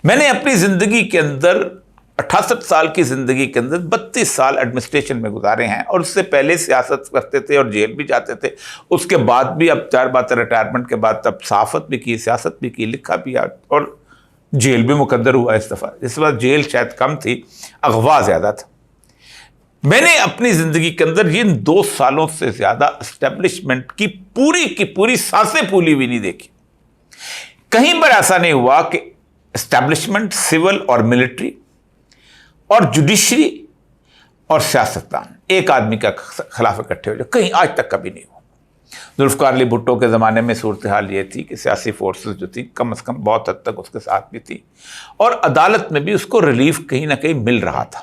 میں نے اپنی زندگی کے اندر 68 سال کی زندگی کے اندر 32 سال ایڈمنسٹریشن میں گزارے ہیں، اور اس سے پہلے سیاست کرتے تھے اور جیل بھی جاتے تھے. اس کے بعد بھی اب 4 بات ریٹائرمنٹ کے بعد اب صحافت بھی کی، سیاست بھی کی، لکھا بھی، اور جیل بھی مقدر ہوا اس دفعہ. اس بار جیل شاید کم تھی، اغوا زیادہ تھا. میں نے اپنی زندگی کے اندر ان 2 سالوں سے زیادہ اسٹیبلشمنٹ کی پوری سانسیں پھولی ہوئی نہیں دیکھی. کہیں پر ایسا نہیں ہوا کہ اسٹیبلشمنٹ، سول اور ملٹری اور جوڈیشری اور سیاستدان ایک آدمی کا خلاف اکٹھے ہو جائے، کہیں آج تک کبھی نہیں ہوا. ذوالفقار علی بھٹو کے زمانے میں صورتحال یہ تھی کہ سیاسی فورسز جو تھی کم از کم بہت حد تک اس کے ساتھ بھی تھی، اور عدالت میں بھی اس کو ریلیف کہیں نہ کہیں مل رہا تھا.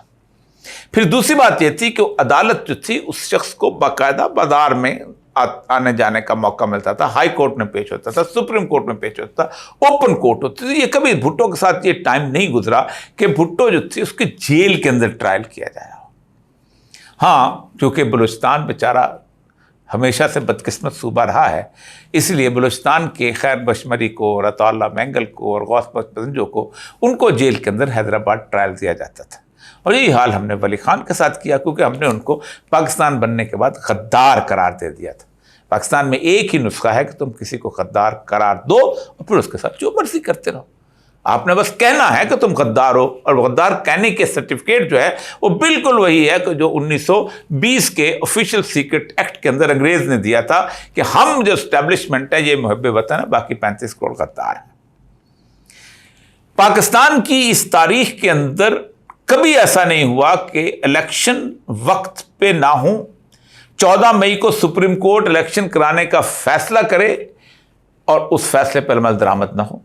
پھر دوسری بات یہ تھی کہ عدالت جو تھی اس شخص کو باقاعدہ بازار میں آنے جانے کا موقع ملتا تھا، ہائی کورٹ میں پیش ہوتا تھا، سپریم کورٹ میں پیش ہوتا تھا، اوپن کورٹ ہوتی تھی. یہ کبھی بھٹو کے ساتھ یہ ٹائم نہیں گزرا کہ بھٹو جو تھی اس کی جیل کے اندر ٹرائل کیا جائے. ہاں، کیونکہ بلوچستان بیچارہ ہمیشہ سے بدقسمت صوبہ رہا ہے، اس لیے بلوچستان کے خیر بشمری کو اور عطا اللہ مینگل کو اور غوث پزنجو کو ان کو جیل کے اندر حیدرآباد ٹرائل دیا جاتا تھا. اور یہی حال ہم نے ولی خان کے ساتھ کیا، کیونکہ ہم نے ان کو پاکستان بننے کے بعد غدار قرار دے دیا تھا. پاکستان میں ایک ہی نسخہ ہے کہ تم کسی کو غدار قرار دو اور پھر اس کے ساتھ جو مرضی کرتے رہو. آپ نے بس کہنا ہے کہ تم غدار ہو، اور غدار کہنے کے سرٹیفکیٹ جو ہے وہ بالکل وہی ہے کہ جو 1920 کے آفیشیل سیکرٹ ایکٹ کے اندر انگریز نے دیا تھا کہ ہم جو اسٹیبلشمنٹ ہے یہ محب وطن ہے، باقی 35 کروڑ غدار ہیں. پاکستان کی اس تاریخ کے اندر کبھی ایسا نہیں ہوا کہ الیکشن وقت پہ نہ ہوں، 14 مئی کو سپریم کورٹ الیکشن کرانے کا فیصلہ کرے اور اس فیصلے پر عمل درآمد نہ ہو.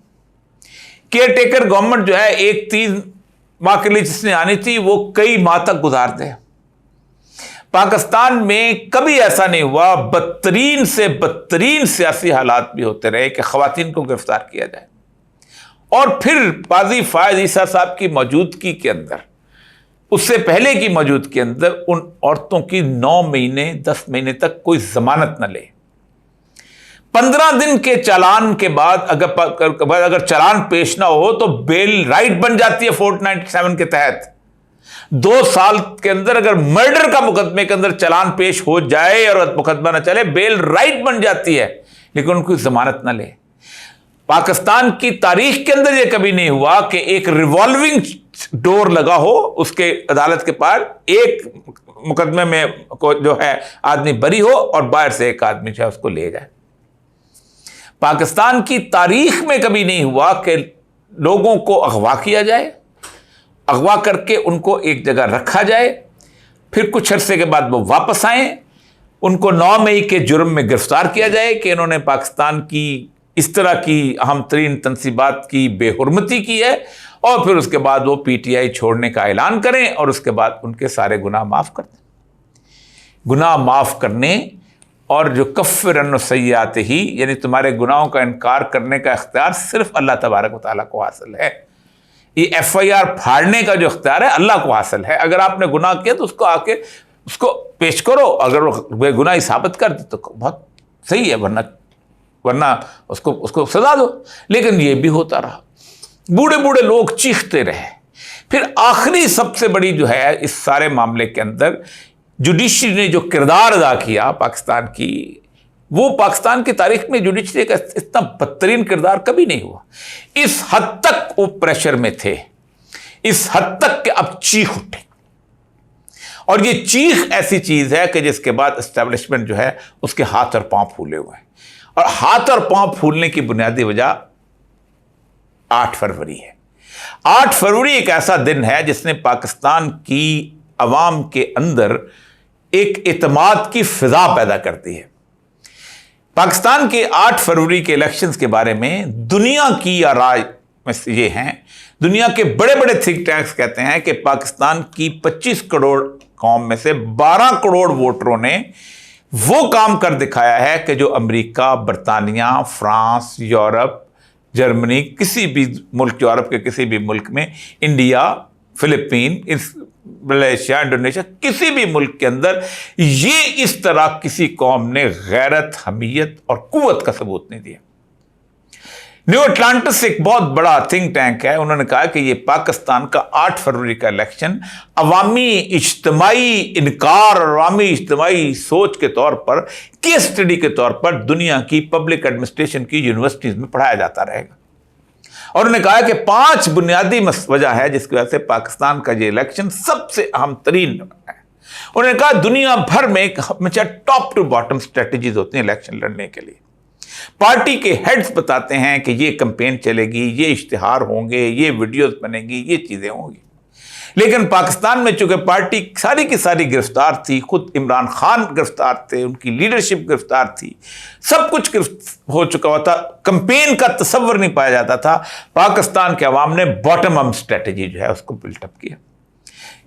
کیئر ٹیکر گورنمنٹ جو ہے 1-3 ماہ کے لیے جس نے آنی تھی وہ کئی ماہ تک گزار دے. پاکستان میں کبھی ایسا نہیں ہوا، بدترین سے بدترین سیاسی حالات بھی ہوتے رہے کہ خواتین کو گرفتار کیا جائے. اور پھر قاضی فائز عیسیٰ صاحب کی موجودگی کے اندر، اس سے پہلے کی موجودگی کے اندر، ان عورتوں کی 9 مہینے 10 مہینے تک کوئی ضمانت نہ لے. 15 دن کے چالان کے بعد اگر چالان پیش نہ ہو تو بیل رائٹ بن جاتی ہے 497 کے تحت. 2 سال کے اندر اگر مرڈر کا مقدمے کے اندر چالان پیش ہو جائے اور مقدمہ نہ چلے، بیل رائٹ بن جاتی ہے، لیکن ان کو ضمانت نہ لے. پاکستان کی تاریخ کے اندر یہ کبھی نہیں ہوا کہ ایک ریوالونگ ڈور لگا ہو اس کے عدالت کے پاس، ایک مقدمے میں جو ہے آدمی بری ہو اور باہر سے ایک آدمی جو ہے اس کو لے جائے. پاکستان کی تاریخ میں کبھی نہیں ہوا کہ لوگوں کو اغوا کیا جائے، اغوا کر کے ان کو ایک جگہ رکھا جائے، پھر کچھ عرصے کے بعد وہ واپس آئیں، ان کو 9 مئی کے جرم میں گرفتار کیا جائے کہ انہوں نے پاکستان کی اس طرح کی اہم ترین تنصیبات کی بے حرمتی کی ہے، اور پھر اس کے بعد وہ پی ٹی آئی چھوڑنے کا اعلان کریں اور اس کے بعد ان کے سارے گناہ معاف کر دیں. گناہ معاف کرنے اور جو کفرن سیئات ہی، یعنی تمہارے گناہوں کا انکار کرنے کا اختیار صرف اللہ تبارک و تعالیٰ کو حاصل ہے. یہ ایف آئی آر پھاڑنے کا جو اختیار ہے اللہ کو حاصل ہے. اگر آپ نے گناہ کیا تو اس کو آ کے اس کو پیش کرو، اگر وہ بے گناہی ثابت کر دے تو بہت صحیح ہے، ورنہ اس کو سزا دو. لیکن یہ بھی ہوتا رہا، بوڑھے لوگ چیختے رہے. پھر آخری سب سے بڑی جو ہے اس سارے معاملے کے اندر جوڈیشری نے جو کردار ادا کیا پاکستان کی، وہ پاکستان کی تاریخ میں جوڈیشری کا اتنا بدترین کردار کبھی نہیں ہوا. اس حد تک وہ پریشر میں تھے، اس حد تک کہ اب چیخ اٹھے. اور یہ چیخ ایسی چیز ہے کہ جس کے بعد اسٹیبلشمنٹ جو ہے اس کے ہاتھ اور پاؤں پھولے ہوئے ہیں. اور ہاتھ اور پاؤں پھولنے کی بنیادی وجہ 8 فروری ہے. 8 فروری ایک ایسا دن ہے جس نے پاکستان کی عوام کے اندر ایک اعتماد کی فضا پیدا کرتی ہے. پاکستان کے 8 فروری کے الیکشنز کے بارے میں دنیا کی رائے میں سے یہ ہیں، دنیا کے بڑے بڑے تھنک ٹینکس کہتے ہیں کہ پاکستان کی 25 کروڑ قوم میں سے 12 کروڑ ووٹروں نے وہ کام کر دکھایا ہے کہ جو امریکہ، برطانیہ، فرانس، یورپ، جرمنی، کسی بھی ملک، یورپ کے کسی بھی ملک میں، انڈیا، فلپین، ملیشیا، انڈونیشیا، کسی بھی ملک کے اندر یہ اس طرح کسی قوم نے غیرت، حمیت اور قوت کا ثبوت نہیں دیا. न्यू अटलांटिस एक बहुत बड़ा थिंक टैंक है, उन्होंने कहा कि ये पाकिस्तान का 8 फरवरी का इलेक्शन अवामी इज्तिमाई इनकार और अवामी इज्तिमाई सोच के तौर पर, केस स्टडी के तौर पर दुनिया की पब्लिक एडमिनिस्ट्रेशन की यूनिवर्सिटीज में पढ़ाया जाता रहेगा। और उन्होंने कहा कि 5 बुनियादी वजह है जिसकी वजह से पाकिस्तान का ये इलेक्शन सबसे अहम तरीन है। उन्होंने कहा दुनिया भर में हमेशा टॉप टू बॉटम स्ट्रेटजीज होती हैं इलेक्शन लड़ने के लिए। पार्टी के हेड्स बताते हैं कि ये कैंपेन चलेगी, ये इश्तिहार होंगे, ये वीडियोस बनेंगी, ये चीजें होंगी। लेकिन पाकिस्तान में चूंकि पार्टी सारी की सारी गिरफ्तार थी, खुद इमरान खान गिरफ्तार थे, उनकी लीडरशिप गिरफ्तार थी, सब कुछ हो चुका हुआ था, कैंपेन का तसव्वुर नहीं पाया जाता था। पाकिस्तान के अवाम ने बॉटम अप स्ट्रेटजी जो है उसको बिल्टअप किया,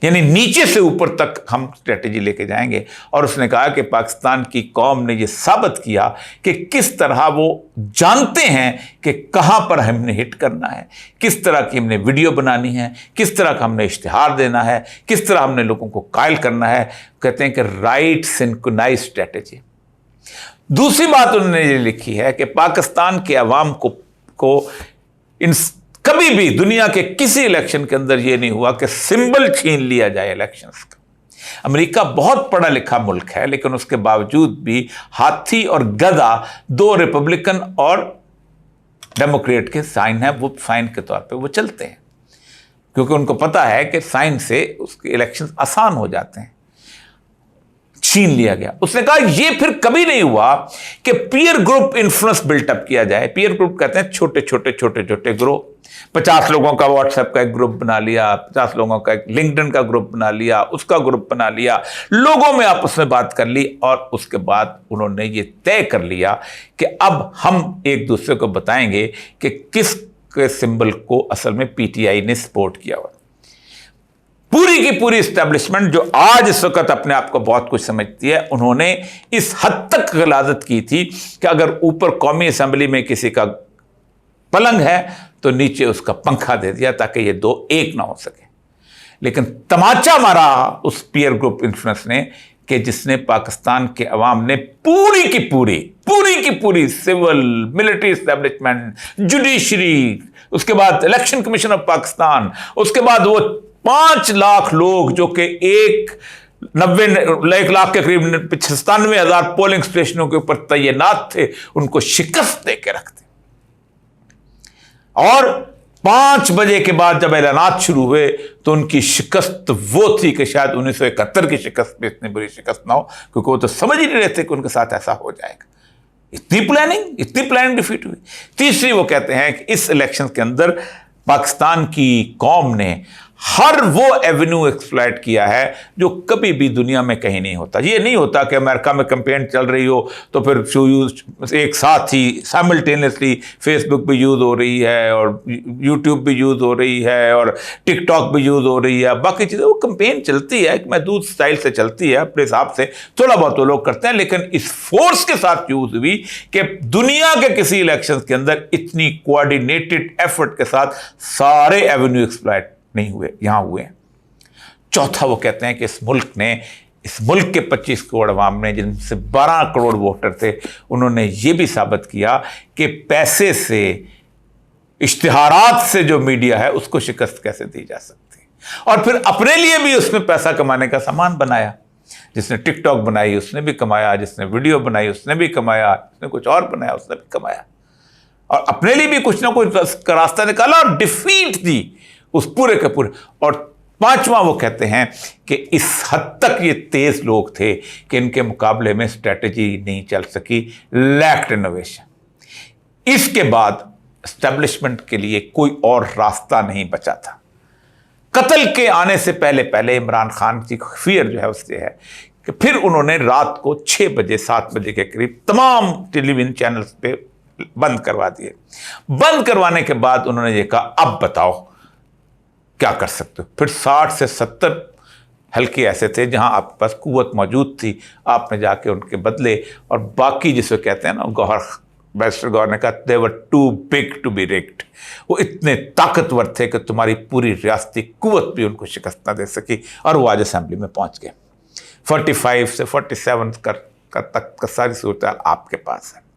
यानी नीचे से ऊपर तक हम स्ट्रेटजी लेके जाएंगे। और उसने कहा कि पाकिस्तान की कौम ने यह साबित किया कि किस तरह वो जानते हैं कि कहां पर हमने हिट करना है, किस तरह की हमने वीडियो बनानी है, किस तरह का हमने इश्तिहार देना है, किस तरह हमने लोगों को कायल करना है। कहते हैं कि राइट सिंक्रोनाइज स्ट्रेटजी। दूसरी बात उन्होंने ये लिखी है कि पाकिस्तान के अवाम को इन कभी भी दुनिया के किसी इलेक्शन के अंदर यह नहीं हुआ कि सिंबल छीन लिया जाए इलेक्शंस का। अमेरिका बहुत पढ़ा लिखा मुल्क है, लेकिन उसके बावजूद भी हाथी और गधा, 2 रिपब्लिकन और डेमोक्रेट के साइन है, वो साइन के तौर पे वो चलते हैं, क्योंकि उनको पता है कि साइन से उसके इलेक्शन आसान हो जाते हैं। छीन लिया गया। उसने कहा यह फिर कभी नहीं हुआ कि पीयर ग्रुप इन्फ्लुएंस बिल्टअप किया जाए। पीयर ग्रुप कहते हैं छोटे छोटे ग्रुप। 50 लोगों का व्हाट्सएप का एक ग्रुप बना लिया, 50 लोगों का एक लिंक्डइन का ग्रुप बना लिया, उसका ग्रुप बना लिया, लोगों में आपस में बात कर ली, और उसके बाद उन्होंने ये तय कर लिया कि अब हम एक दूसरे को बताएंगे कि किस के सिंबल को असल में पीटीआई ने सपोर्ट किया हुआ। पूरी की पूरी एस्टेब्लिशमेंट जो आज इस वक्त अपने आप को बहुत कुछ समझती है, उन्होंने इस हद तक गलाजत की थी कि अगर ऊपर कौमी असेंबली में किसी का पलंग है तो नीचे उसका पंखा दे दिया ताकि ये 2 एक ना हो सके। लेकिन तमाचा मारा उस पीयर ग्रुप इन्फ्लुएंस ने कि जिसने पाकिस्तान के अवाम ने पूरी की पूरी सिविल मिलिट्री एस्टेब्लिशमेंट, जुडिशरी, उसके बाद इलेक्शन कमीशन ऑफ पाकिस्तान, उसके बाद वो 5 लाख लोग जो कि 1 लाख के करीब 97,000 पोलिंग स्टेशनों के ऊपर तैनात थे, उनको शिकस्त दे के रखते। और 5 बजे के बाद जब ऐलानात शुरू हुए तो उनकी शिकस्त वो थी कि शायद 1971 की शिकस्त में इतनी बुरी शिकस्त ना हो, क्योंकि वो तो समझ ही नहीं रहे थे कि उनके साथ ऐसा हो जाएगा। इतनी प्लानिंग डिफीट हुई। तीसरी वो कहते हैं कि इस इलेक्शन के अंदर पाकिस्तान की कौम ने हर वो एवेन्यू एक्सप्लॉइट किया है जो कभी भी दुनिया में कहीं नहीं होता। ये नहीं होता कि अमेरिका में कैंपेन चल रही हो तो फिर एक साथ ही साइमल्टेनियसली फेसबुक भी यूज़ हो रही है और यूट्यूब भी यूज़ हो रही है और टिकटॉक भी यूज़ हो रही है, बाकी चीज़ें वो कैंपेन चलती है, महदूद स्टाइल से चलती है, अपने हिसाब से थोड़ा बहुत वो लोग करते हैं, लेकिन इस फोर्स के साथ यूज़ हुई कि दुनिया के किसी इलेक्शन के अंदर इतनी कोऑर्डिनेटेड एफर्ट के साथ सारे एवेन्यू एक्सप्लॉइट नहीं हुए, यहां हुए हैं। चौथा वो कहते हैं कि इस मुल्क के 25 करोड़ अवाम ने, जिनसे 12 करोड़ वोटर थे, उन्होंने ये भी साबित किया कि पैसे से, इश्तिहारात से जो मीडिया है उसको शिकस्त कैसे दी जा सकती है। और फिर अपने लिए भी उसमें पैसा कमाने का सामान बनाया। जिसने टिकटॉक बनाई उसने भी कमाया, जिसने वीडियो बनाई उसने भी कमाया, जिसने कुछ और बनाया उसने भी कमाया, और अपने लिए भी कुछ ना कुछ रास्ता निकाला और डिफीट दी उस पूरे के पूरे। और 5वां वो कहते हैं कि इस हद तक ये तेज लोग थे कि इनके मुकाबले में स्ट्रेटजी नहीं चल सकी, लैक्ड इनोवेशन। इसके बाद एस्टेब्लिशमेंट के लिए कोई और रास्ता नहीं बचा था। कत्ल के आने से पहले इमरान खान की फियर जो है उससे है कि फिर उन्होंने रात को 6 बजे 7 बजे के करीब तमाम टेलीविजन चैनल्स पे बंद करवा दिए। बंद करवाने के बाद उन्होंने ये कहा अब बताओ क्या कर सकते हो। फिर 60 से 70 हल्के ऐसे थे जहां आपके पास कुव्वत मौजूद थी, आपने जाके उनके बदले। और बाकी जिसे कहते हैं ना, बैरिस्टर गौहर ने कहा they were too big to be rigged. वो इतने ताकतवर थे कि तुम्हारी पूरी रियासती कुव्वत भी उनको शिकस्त न दे सकी, और वो आज असेंबली में पहुंच गए। 45 से 47 तक का सारी सूरत आपके पास है।